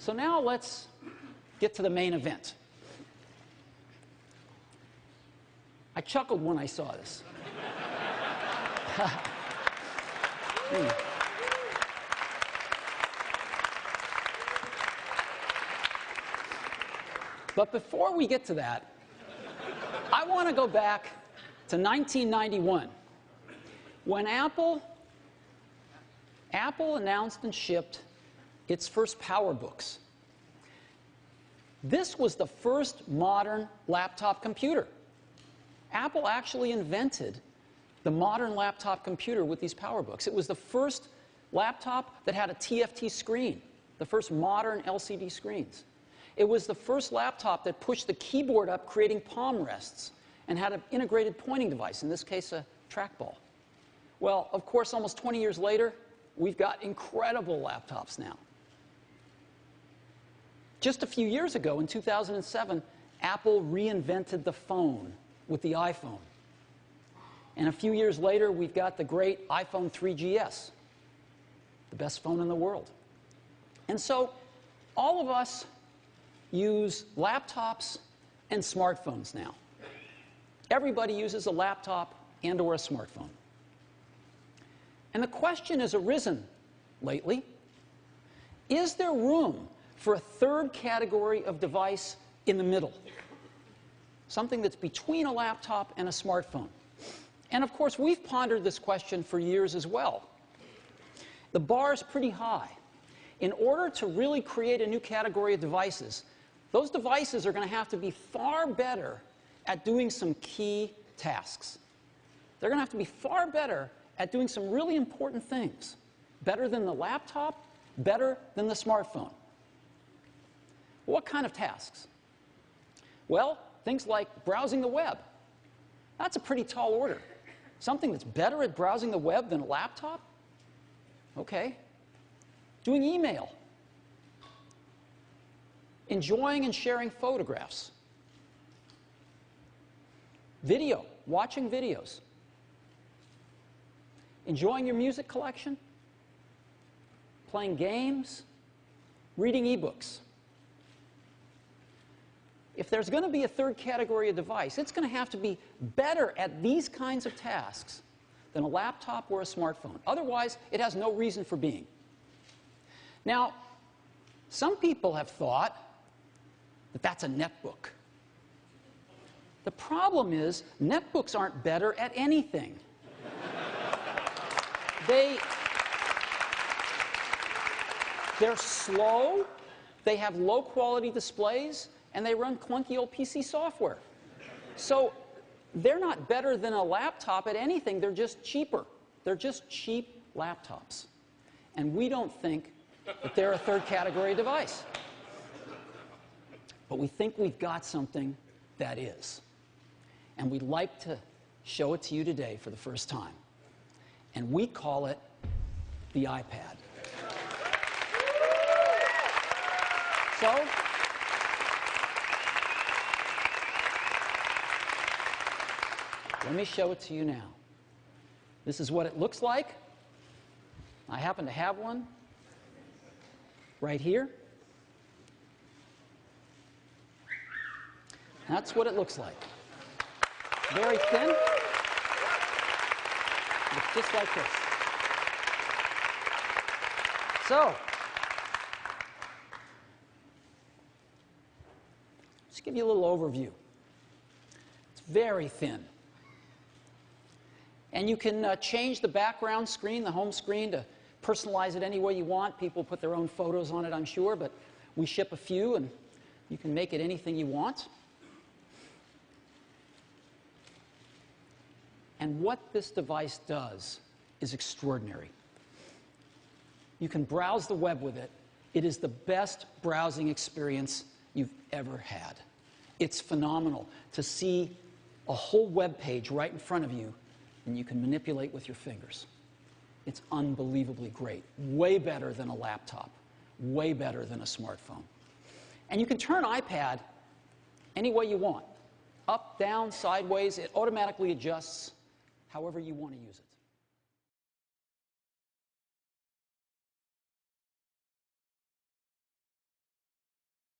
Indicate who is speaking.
Speaker 1: So now let's get to the main event. I chuckled when I saw this. But before we get to that, I want to go back to 1991, when Apple announced and shipped its first PowerBooks. This was the first modern laptop computer. Apple actually invented the modern laptop computer with these PowerBooks. It was the first laptop that had a TFT screen, the first modern LCD screens. It was the first laptop that pushed the keyboard up, creating palm rests, and had an integrated pointing device, in this case a trackball. Well, of course, almost 20 years later, we've got incredible laptops now. Just a few years ago, in 2007, Apple reinvented the phone with the iPhone. And a few years later, we've got the great iPhone 3GS, the best phone in the world. And so all of us use laptops and smartphones now. Everybody uses a laptop and or a smartphone. And the question has arisen lately, is there room for a third category of device in the middle? Something that's between a laptop and a smartphone. And of course, we've pondered this question for years as well. The bar is pretty high. In order to really create a new category of devices, those devices are going to have to be far better at doing some key tasks. They're going to have to be far better at doing some really important things. Better than the laptop, better than the smartphone. What kind of tasks? Well, things like browsing the web. That's a pretty tall order. Something that's better at browsing the web than a laptop? Okay. Doing email. Enjoying and sharing photographs. Video, watching videos. Enjoying your music collection. Playing games. Reading ebooks. If there's going to be a third category of device, it's going to have to be better at these kinds of tasks than a laptop or a smartphone. Otherwise, it has no reason for being. Now, some people have thought that that's a netbook. The problem is, netbooks aren't better at anything. They're slow, they have low-quality displays, and they run clunky old PC software. So they're not better than a laptop at anything, they're just cheaper. They're just cheap laptops. And we don't think that they're a third category device. But we think we've got something that is. And we'd like to show it to you today for the first time. And we call it the iPad. So, let me show it to you now. This is what it looks like. I happen to have one right here. That's what it looks like. Very thin. Looks just like this. So, just give you a little overview. It's very thin. And you can change the background screen, the home screen, to personalize it any way you want. People put their own photos on it, I'm sure, but we ship a few, and you can make it anything you want. And what this device does is extraordinary. You can browse the web with it. It is the best browsing experience you've ever had. It's phenomenal to see a whole web page right in front of you, and you can manipulate with your fingers. It's unbelievably great. Way better than a laptop. Way better than a smartphone. And you can turn iPad any way you want. Up, down, sideways. It automatically adjusts however you want to use it.